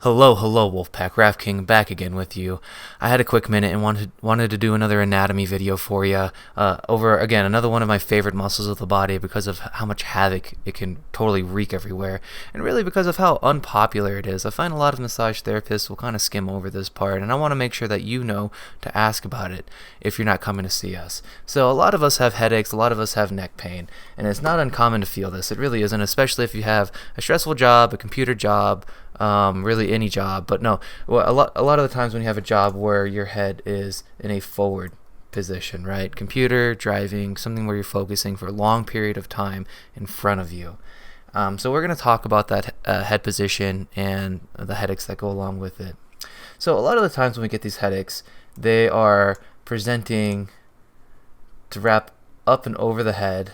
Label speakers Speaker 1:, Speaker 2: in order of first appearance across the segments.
Speaker 1: Hello, Wolfpack. Raph King back again with you. I had a quick minute and wanted to do another anatomy video for you. Over again, another one of my favorite muscles of the body because of how much havoc it can totally wreak everywhere, and really because of how unpopular it is. I find a lot of massage therapists will kind of skim over this part, and I want to make sure that you know to ask about it if you're not coming to see us. So a lot of us have headaches, a lot of us have neck pain, and it's not uncommon to feel this. It really isn't, especially if you have a stressful job, a computer job. Really any job, but no. Well, a lot of the times when you have a job where your head is in a forward position, right? Computer, driving, something where you're focusing for a long period of time in front of you. So we're going to talk about that head position and the headaches that go along with it. So a lot of the times when we get these headaches, they are presenting to wrap up and over the head,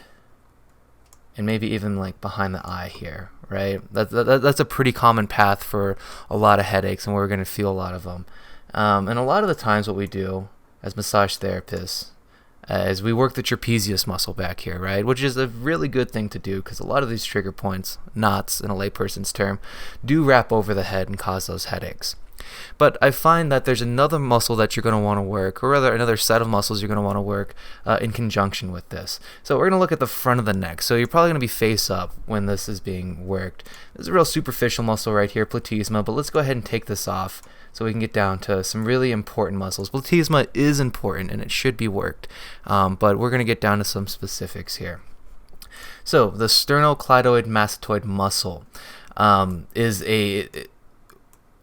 Speaker 1: and maybe even like behind the eye here, right? That's a pretty common path for a lot of headaches, and we're going to feel a lot of them. And a lot of the times what we do as massage therapists is we work the trapezius muscle back here, right? Which is a really good thing to do because a lot of these trigger points, knots in a layperson's term, do wrap over the head and cause those headaches. But I find that there's another muscle that you're going to want to work, or rather another set of muscles you're going to want to work in conjunction with this. So we're going to look at the front of the neck. So you're probably going to be face up when this is being worked. This is a real superficial muscle right here, platysma, but let's go ahead and take this off so we can get down to some really important muscles. Platysma is important and it should be worked, but we're going to get down to some specifics here. So the sternocleidoid mastoid muscle is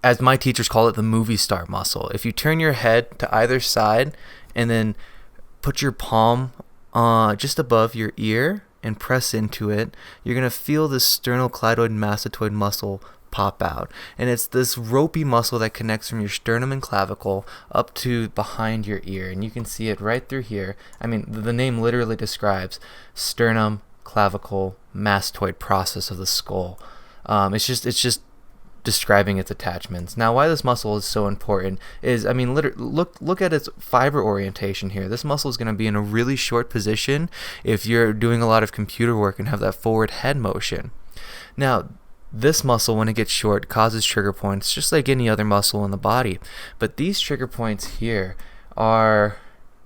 Speaker 1: as my teachers call it, the movie star muscle. If you turn your head to either side and then put your palm just above your ear and press into it, you're going to feel this sternocleidoid mastoid muscle pop out. And it's this ropey muscle that connects from your sternum and clavicle up to behind your ear. And you can see it right through here. I mean, the name literally describes sternum, clavicle, mastoid process of the skull. It's just describing its attachments. Now, why this muscle is so important is, I mean, look at its fiber orientation here. This muscle is going to be in a really short position if you're doing a lot of computer work and have that forward head motion. Now, this muscle, when it gets short, causes trigger points just like any other muscle in the body. But these trigger points here are,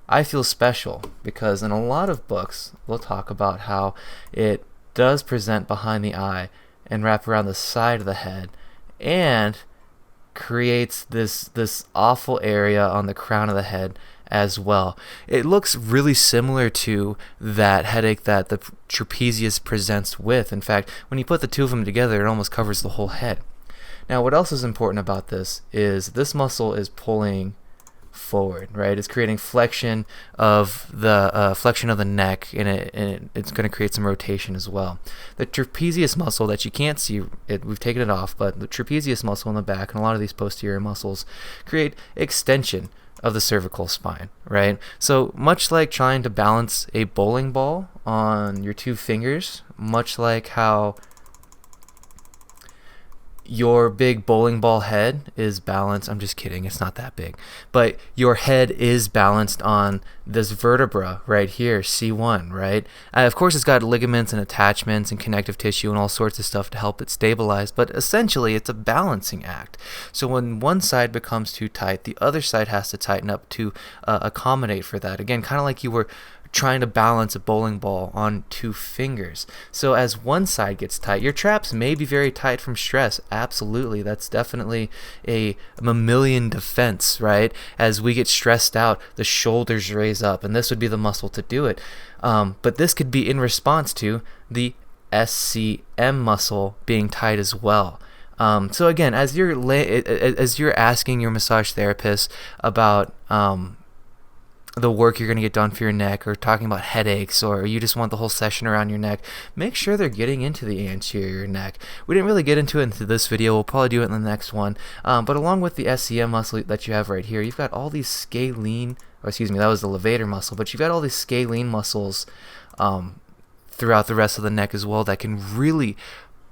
Speaker 1: I feel, special because in a lot of books, we'll talk about how it does present behind the eye and wrap around the side of the head, and creates this awful area on the crown of the head as well. It looks really similar to that headache that the trapezius presents with. In fact, when you put the two of them together, it almost covers the whole head. Now, what else is important about this is this muscle is pulling forward, right? It's creating flexion of the neck, and it's going to create some rotation as well. The trapezius muscle that you can't see, we've taken it off, but the trapezius muscle in the back and a lot of these posterior muscles create extension of the cervical spine, right? So much like trying to balance a bowling ball on your two fingers, much like how your big bowling ball head is balanced. I'm just kidding, it's not that big. But your head is balanced on this vertebra right here, C1, right? Of course, it's got ligaments and attachments and connective tissue and all sorts of stuff to help it stabilize, but essentially it's a balancing act. So when one side becomes too tight, the other side has to tighten up to accommodate for that. Again, kind of like you were trying to balance a bowling ball on two fingers. So as one side gets tight, your traps may be very tight from stress. Absolutely. That's definitely a mammalian defense, right? As we get stressed out, the shoulders raise up, and this would be the muscle to do it. But this could be in response to the SCM muscle being tight as well. So again, as you're asking your massage therapist about the work you're going to get done for your neck, or talking about headaches, or you just want the whole session around your neck, make sure they're getting into the anterior neck. We didn't really get into it into this video. We'll probably do it in the next one. But along with the SCM muscle that you have right here, you've got all these scalene, or excuse me, that was the levator muscle, but you've got all these scalene muscles throughout the rest of the neck as well that can really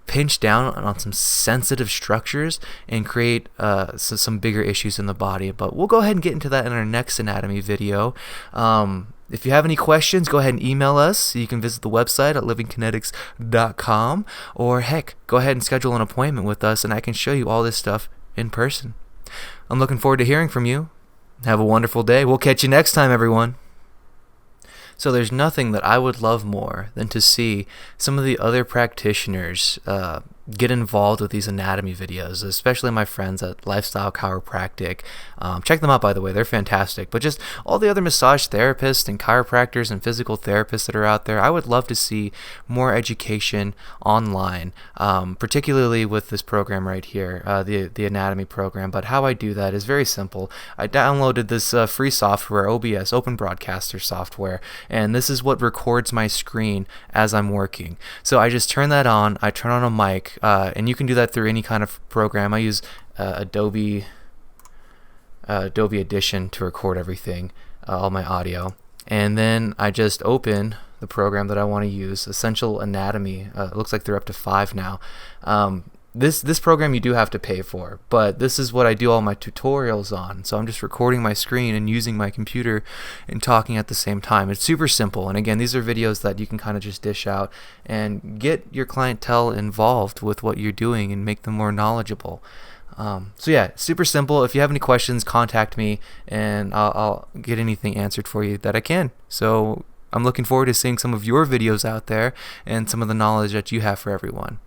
Speaker 1: pinch down on some sensitive structures and create some bigger issues in the body. But we'll go ahead and get into that in our next anatomy video. If you have any questions, go ahead and email us. You can visit the website at livingkinetics.com, or heck, go ahead and schedule an appointment with us and I can show you all this stuff in person. I'm looking forward to hearing from you. Have a wonderful day. We'll catch you next time, everyone. So there's nothing that I would love more than to see some of the other practitioners get involved with these anatomy videos, especially my friends at Lifestyle Chiropractic. Check them out, by the way. They're fantastic. But just all the other massage therapists and chiropractors and physical therapists that are out there, I would love to see more education online, particularly with this program right here, the anatomy program. But how I do that is very simple. I downloaded this free software, OBS, Open Broadcaster software, and this is what records my screen as I'm working. So I just turn that on, I turn on a mic, and you can do that through any kind of program. I use Adobe Audition to record everything, all my audio. And then I just open the program that I want to use, Essential Anatomy. It looks like they're up to 5 now. This program you do have to pay for, but this is what I do all my tutorials on. So I'm just recording my screen and using my computer and talking at the same time. It's super simple. And again, these are videos that you can kind of just dish out and get your clientele involved with what you're doing and make them more knowledgeable. So yeah, super simple. If you have any questions, contact me and I'll get anything answered for you that I can. So I'm looking forward to seeing some of your videos out there and some of the knowledge that you have for everyone.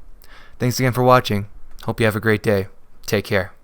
Speaker 1: Thanks again for watching. Hope you have a great day. Take care.